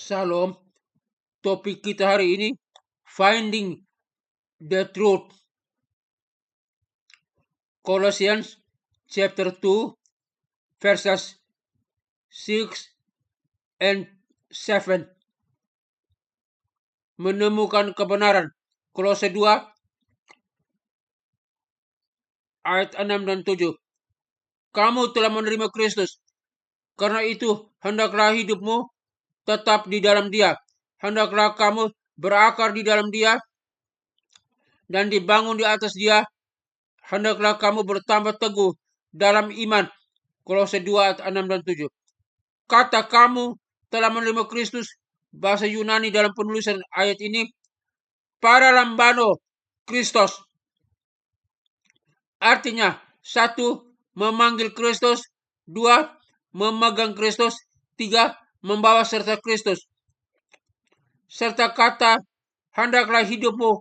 Salam, topik kita hari ini Finding the Truth. Colossians chapter 2 verses 6 and 7. Menemukan kebenaran. Kolose 2 ayat 6 dan 7. Kamu telah menerima Kristus. Karena itu, hendaklah hidupmu tetap di dalam Dia. Hendaklah kamu berakar di dalam Dia dan dibangun di atas Dia. Hendaklah kamu bertambah teguh dalam iman. Kolose 2 ayat 6 dan 7. Kata kamu telah menerima Kristus, bahasa Yunani dalam penulisan ayat ini paralambano Kristus. Artinya, 1. Memanggil Kristus, 2. Memegang Kristus, 3. Membawa serta Kristus. Serta kata hendaklah hidupmu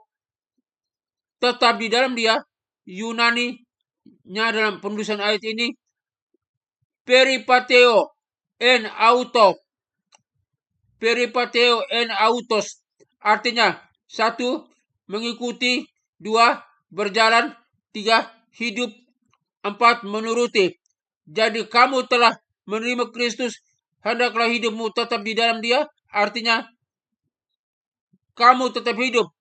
tetap di dalam Dia, Yunani-nya dalam penulisan ayat ini peripateo en auto. Peripateo en autos. Artinya, 1. Mengikuti, 2. Berjalan, 3. Hidup, 4. Menuruti. Jadi kamu telah menerima Kristus, hendaklah hidupmu tetap di dalam Dia. Artinya, kamu tetap hidup,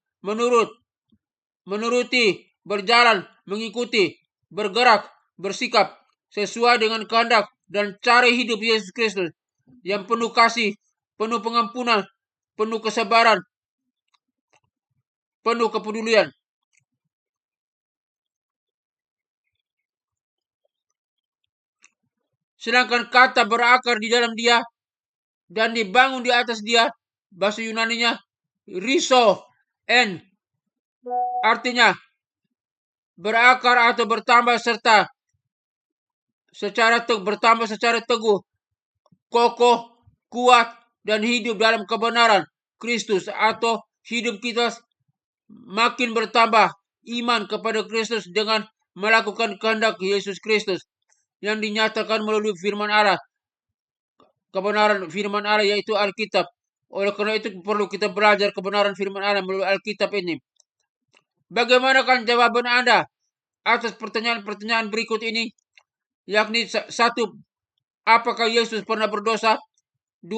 menuruti, berjalan, mengikuti, bergerak, bersikap sesuai dengan kehendak dan cara hidup Yesus Kristus yang penuh kasih, penuh pengampunan, penuh kesabaran, penuh kepedulian. Sedangkan kata berakar di dalam Dia dan dibangun di atas Dia, bahasa Yunaninya riso en. Artinya berakar atau bertambah serta bertambah secara teguh, kokoh, kuat, dan hidup dalam kebenaran Kristus, atau hidup kita makin bertambah iman kepada Kristus dengan melakukan kehendak Yesus Kristus yang dinyatakan melalui firman Allah, kebenaran firman Allah yaitu Alkitab. Oleh karena itu perlu kita belajar kebenaran firman Allah melalui Alkitab ini. Bagaimanakah jawaban Anda atas pertanyaan-pertanyaan berikut ini? Yakni 1. Apakah Yesus pernah berdosa? 2.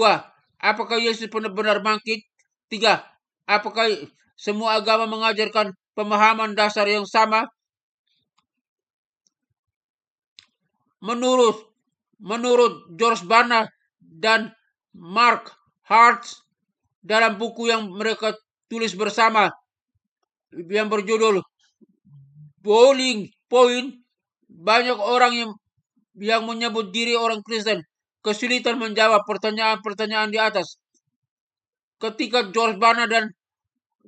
Apakah Yesus benar-benar bangkit? 3. Apakah semua agama mengajarkan pemahaman dasar yang sama? Menurut George Barna dan Mark Hartz dalam buku yang mereka tulis bersama yang berjudul Boiling Point, banyak orang yang menyebut diri orang Kristen kesulitan menjawab pertanyaan-pertanyaan di atas. Ketika George Barna dan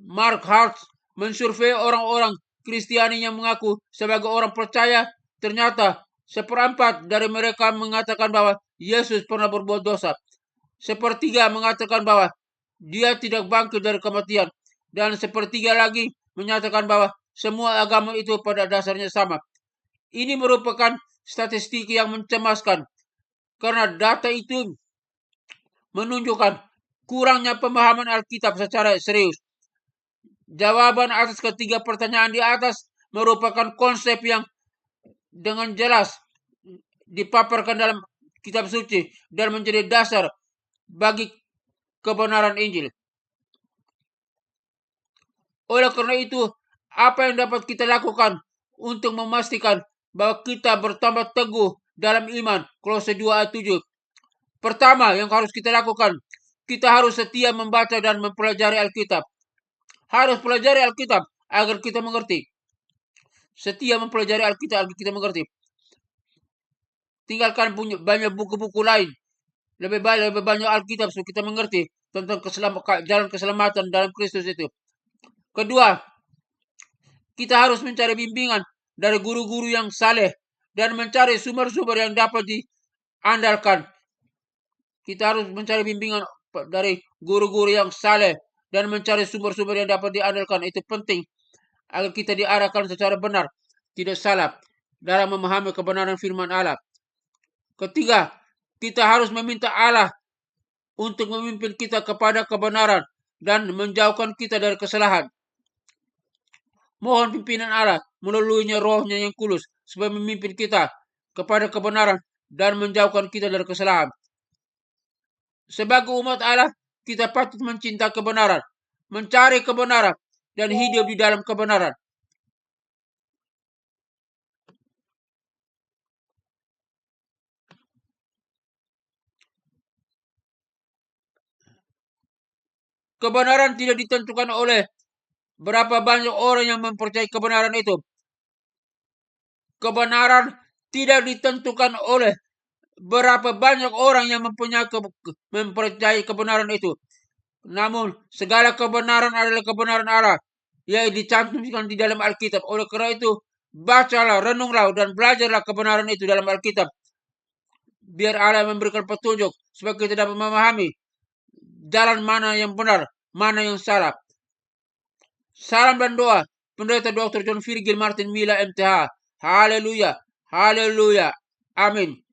Mark Hartz mensurvei orang-orang Kristiani yang mengaku sebagai orang percaya, ternyata 1/4 dari mereka mengatakan bahwa Yesus pernah berbuat dosa. 1/3 mengatakan bahwa Dia tidak bangkit dari kematian, dan 1/3 lagi menyatakan bahwa semua agama itu pada dasarnya sama. Ini merupakan statistik yang mencemaskan, karena data itu menunjukkan kurangnya pemahaman Alkitab secara serius. Jawaban atas ketiga pertanyaan di atas merupakan konsep yang dengan jelas dipaparkan dalam kitab suci dan menjadi dasar bagi kebenaran Injil. Oleh karena itu, apa yang dapat kita lakukan untuk memastikan bahwa kita bertambah teguh dalam iman? Kolose 2 ayat 7. Pertama yang harus kita lakukan, kita harus setia membaca dan mempelajari Alkitab. Harus pelajari Alkitab agar kita mengerti. Setia mempelajari Alkitab agar kita mengerti. Tinggalkan banyak buku-buku lain. Lebih banyak Alkitab supaya kita mengerti tentang jalan keselamatan dalam Kristus itu. Kedua, kita harus mencari bimbingan dari guru-guru yang saleh dan mencari sumber-sumber yang dapat diandalkan. Kita harus mencari bimbingan dari guru-guru yang saleh dan mencari sumber-sumber yang dapat diandalkan. Itu penting agar kita diarahkan secara benar, tidak salah dalam memahami kebenaran firman Allah. Ketiga, kita harus meminta Allah untuk memimpin kita kepada kebenaran dan menjauhkan kita dari kesalahan. Mohon pimpinan Allah melaluinya rohnya yang kudus supaya memimpin kita kepada kebenaran dan menjauhkan kita dari kesalahan. Sebagai umat Allah, kita patut mencinta kebenaran, mencari kebenaran, dan hidup di dalam kebenaran. Kebenaran tidak ditentukan oleh berapa banyak orang yang mempercayai kebenaran itu. Kebenaran tidak ditentukan oleh berapa banyak orang yang mempercayai kebenaran itu. Namun, segala kebenaran adalah kebenaran Allah yang dicantumkan di dalam Alkitab. Oleh karena itu, bacalah, renunglah, dan belajarlah kebenaran itu dalam Alkitab. Biar Allah memberikan petunjuk supaya kita dapat memahami jalan mana yang benar, mana yang salah. Salam dan doa, Pendeta Dr. John Virgil Martin Mila MTH. Haleluya, haleluya, amin.